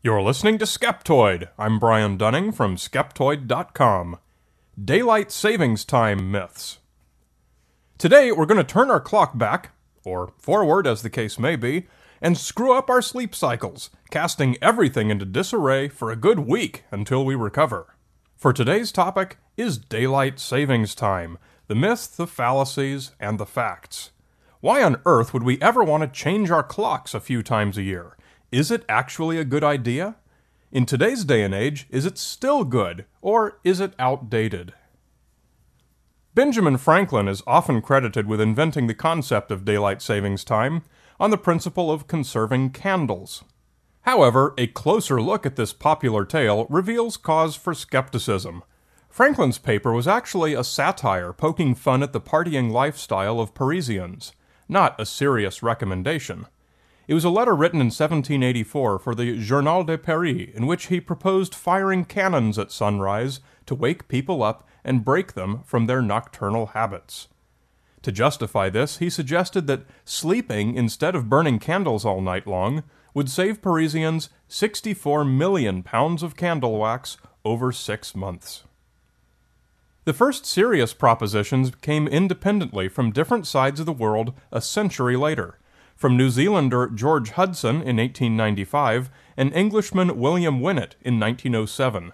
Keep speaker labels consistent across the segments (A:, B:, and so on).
A: You're listening to Skeptoid. I'm Brian Dunning from Skeptoid.com. Daylight Savings Time Myths. Today we're going to turn our clock back, or forward as the case may be, and screw up our sleep cycles, casting everything into disarray for a good week until we recover. For today's topic is Daylight Savings Time, the myths, the fallacies, and the facts. Why on earth would we ever want to change our clocks a few times a year? Is it actually a good idea? In today's day and age, is it still good, or is it outdated? Benjamin Franklin is often credited with inventing the concept of daylight savings time on the principle of conserving candles. However, a closer look at this popular tale reveals cause for skepticism. Franklin's paper was actually a satire poking fun at the partying lifestyle of Parisians, not a serious recommendation. It was a letter written in 1784 for the Journal de Paris in which he proposed firing cannons at sunrise to wake people up and break them from their nocturnal habits. To justify this, he suggested that sleeping instead of burning candles all night long would save Parisians 64 million pounds of candle wax over 6 months. The first serious propositions came independently from different sides of the world a century later. From New Zealander George Hudson in 1895 and Englishman William Winnett in 1907.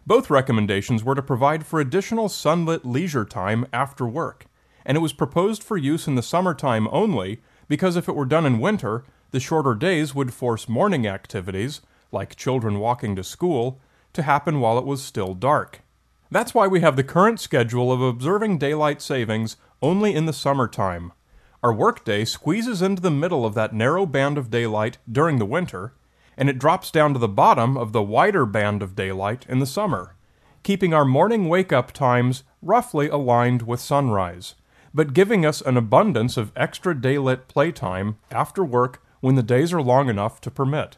A: Both recommendations were to provide for additional sunlit leisure time after work, and it was proposed for use in the summertime only because if it were done in winter, the shorter days would force morning activities, like children walking to school, to happen while it was still dark. That's why we have the current schedule of observing daylight savings only in the summertime. Our workday squeezes into the middle of that narrow band of daylight during the winter, and it drops down to the bottom of the wider band of daylight in the summer, keeping our morning wake-up times roughly aligned with sunrise, but giving us an abundance of extra daylit playtime after work when the days are long enough to permit.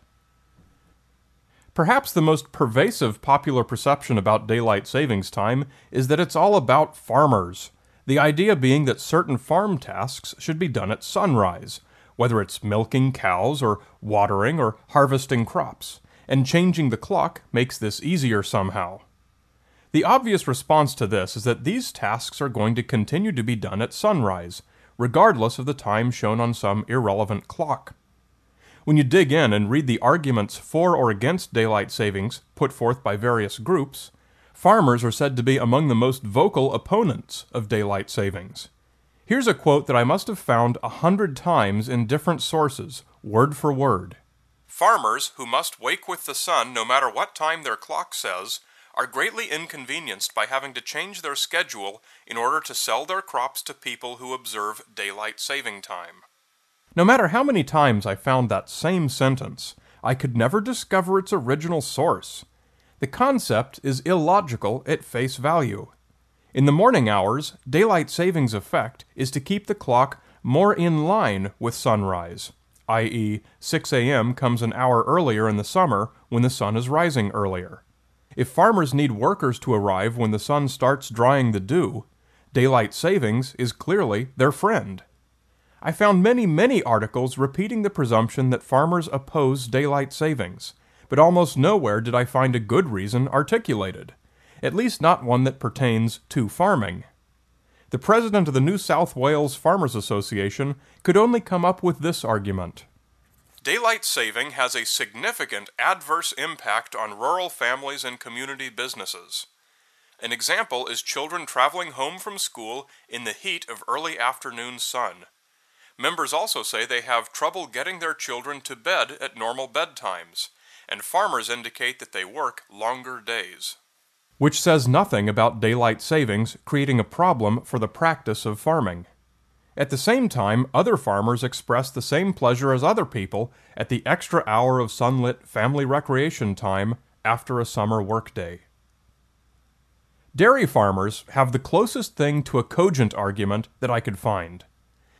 A: Perhaps the most pervasive popular perception about daylight savings time is that it's all about farmers. The idea being that certain farm tasks should be done at sunrise, whether it's milking cows or watering or harvesting crops, and changing the clock makes this easier somehow. The obvious response to this is that these tasks are going to continue to be done at sunrise, regardless of the time shown on some irrelevant clock. When you dig in and read the arguments for or against daylight savings put forth by various groups, farmers are said to be among the most vocal opponents of daylight savings. Here's a quote that I must have found 100 times in different sources, word for word. "Farmers, who must wake with the sun no matter what time their clock says, are greatly inconvenienced by having to change their schedule in order to sell their crops to people who observe daylight saving time." No matter how many times I found that same sentence, I could never discover its original source. The concept is illogical at face value. In the morning hours, daylight savings effect is to keep the clock more in line with sunrise, i.e., 6 a.m. comes an hour earlier in the summer when the sun is rising earlier. If farmers need workers to arrive when the sun starts drying the dew, daylight savings is clearly their friend. I found many articles repeating the presumption that farmers oppose daylight savings, but almost nowhere did I find a good reason articulated, at least not one that pertains to farming. The president of the New South Wales Farmers Association could only come up with this argument. "Daylight saving has a significant adverse impact on rural families and community businesses. An example is children traveling home from school in the heat of early afternoon sun. Members also say they have trouble getting their children to bed at normal bedtimes, and farmers indicate that they work longer days." Which says nothing about daylight savings creating a problem for the practice of farming. At the same time, other farmers express the same pleasure as other people at the extra hour of sunlit family recreation time after a summer workday. Dairy farmers have the closest thing to a cogent argument that I could find.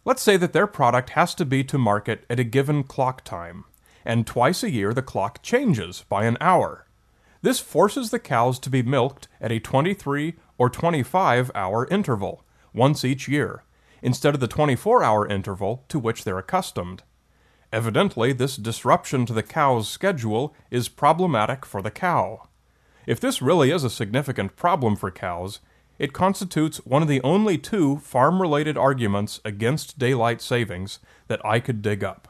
A: Let's say that their product has to be to market at a given clock time, and twice a year the clock changes by an hour. This forces the cows to be milked at a 23 or 25-hour interval, once each year, instead of the 24-hour interval to which they're accustomed. Evidently, this disruption to the cow's schedule is problematic for the cow. If this really is a significant problem for cows, it constitutes one of the only two farm-related arguments against daylight savings that I could dig up.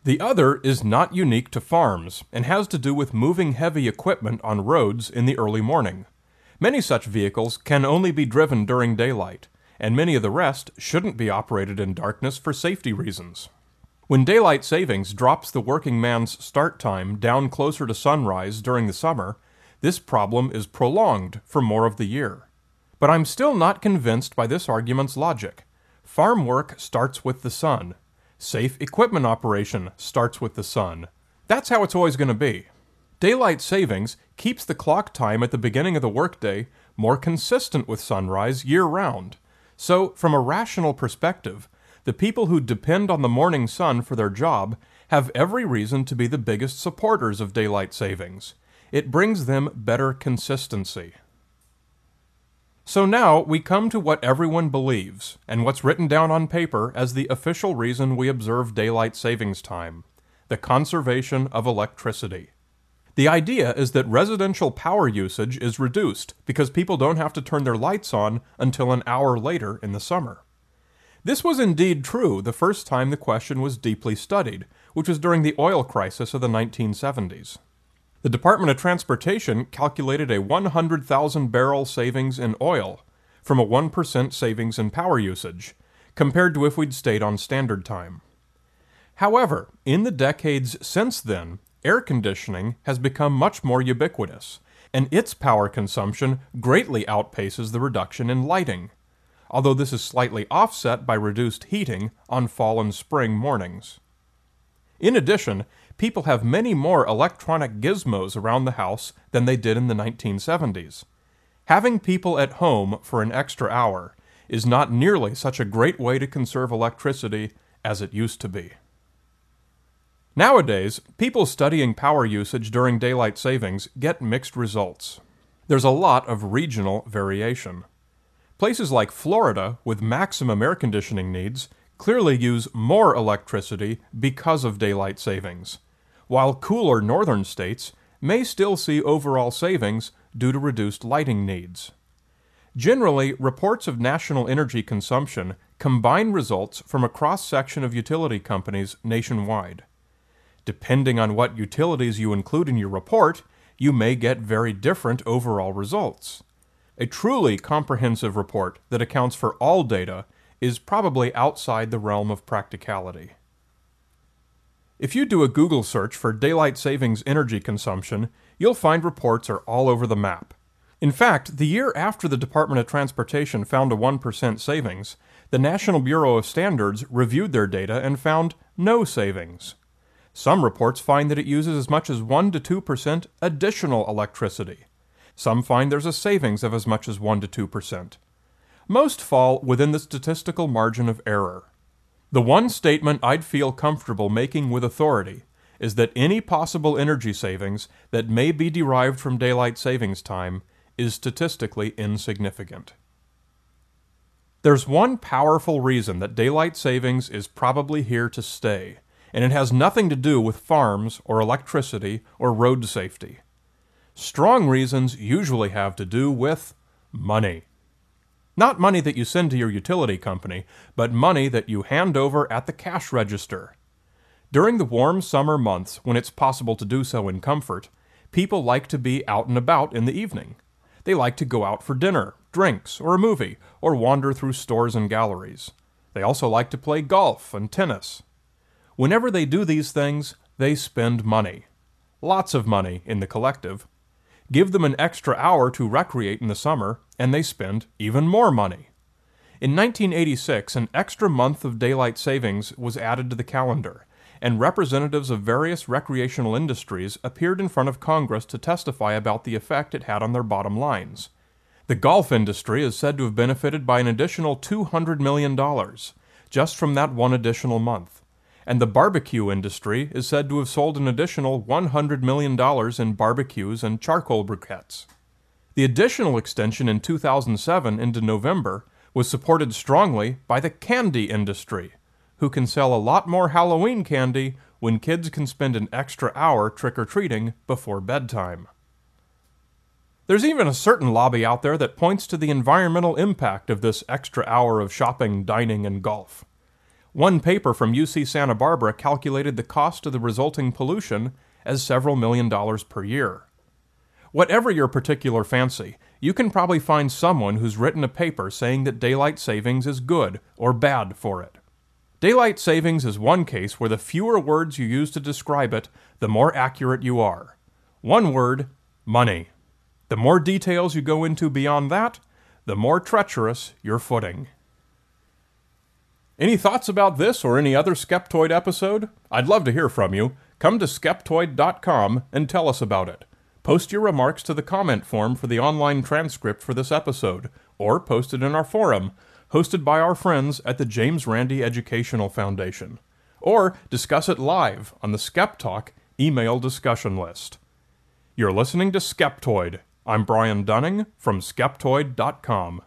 A: The other is not unique to farms and has to do with moving heavy equipment on roads in the early morning. Many such vehicles can only be driven during daylight, and many of the rest shouldn't be operated in darkness for safety reasons. When daylight savings drops the working man's start time down closer to sunrise during the summer, this problem is prolonged for more of the year. But I'm still not convinced by this argument's logic. Farm work starts with the sun. Safe equipment operation starts with the sun. That's how it's always going to be. Daylight savings keeps the clock time at the beginning of the workday more consistent with sunrise year-round. So, from a rational perspective, the people who depend on the morning sun for their job have every reason to be the biggest supporters of daylight savings. It brings them better consistency. So now we come to what everyone believes, and what's written down on paper as the official reason we observe daylight savings time: the conservation of electricity. The idea is that residential power usage is reduced because people don't have to turn their lights on until an hour later in the summer. This was indeed true the first time the question was deeply studied, which was during the oil crisis of the 1970s. The Department of Transportation calculated a 100,000 barrel savings in oil from a 1% savings in power usage, compared to if we'd stayed on standard time. However, in the decades since then, air conditioning has become much more ubiquitous, and its power consumption greatly outpaces the reduction in lighting, although this is slightly offset by reduced heating on fall and spring mornings. In addition, people have many more electronic gizmos around the house than they did in the 1970s. Having people at home for an extra hour is not nearly such a great way to conserve electricity as it used to be. Nowadays, people studying power usage during daylight savings get mixed results. There's a lot of regional variation. Places like Florida, with maximum air conditioning needs, clearly use more electricity because of daylight savings, while cooler northern states may still see overall savings due to reduced lighting needs. Generally, reports of national energy consumption combine results from a cross-section of utility companies nationwide. Depending on what utilities you include in your report, you may get very different overall results. A truly comprehensive report that accounts for all data is probably outside the realm of practicality. If you do a Google search for daylight savings energy consumption, you'll find reports are all over the map. In fact, the year after the Department of Transportation found a 1% savings, the National Bureau of Standards reviewed their data and found no savings. Some reports find that it uses as much as 1 to 2% additional electricity. Some find there's a savings of as much as 1 to 2%. Most fall within the statistical margin of error. The one statement I'd feel comfortable making with authority is that any possible energy savings that may be derived from daylight savings time is statistically insignificant. There's one powerful reason that daylight savings is probably here to stay, and it has nothing to do with farms or electricity or road safety. Strong reasons usually have to do with money. Not money that you send to your utility company, but money that you hand over at the cash register. During the warm summer months, when it's possible to do so in comfort, people like to be out and about in the evening. They like to go out for dinner, drinks, or a movie, or wander through stores and galleries. They also like to play golf and tennis. Whenever they do these things, they spend money. Lots of money in the collective. Give them an extra hour to recreate in the summer, and they spend even more money. In 1986, an extra month of daylight savings was added to the calendar, and representatives of various recreational industries appeared in front of Congress to testify about the effect it had on their bottom lines. The golf industry is said to have benefited by an additional $200 million, just from that one additional month. And the barbecue industry is said to have sold an additional $100 million in barbecues and charcoal briquettes. The additional extension in 2007 into November was supported strongly by the candy industry, who can sell a lot more Halloween candy when kids can spend an extra hour trick-or-treating before bedtime. There's even a certain lobby out there that points to the environmental impact of this extra hour of shopping, dining, and golf. One paper from UC Santa Barbara calculated the cost of the resulting pollution as several $millions per year. Whatever your particular fancy, you can probably find someone who's written a paper saying that daylight savings is good or bad for it. Daylight savings is one case where the fewer words you use to describe it, the more accurate you are. One word, money. The more details you go into beyond that, the more treacherous your footing. Any thoughts about this or any other Skeptoid episode? I'd love to hear from you. Come to Skeptoid.com and tell us about it. Post your remarks to the comment form for the online transcript for this episode, or post it in our forum, hosted by our friends at the James Randi Educational Foundation. Or discuss it live on the SkepTalk email discussion list. You're listening to Skeptoid. I'm Brian Dunning from Skeptoid.com.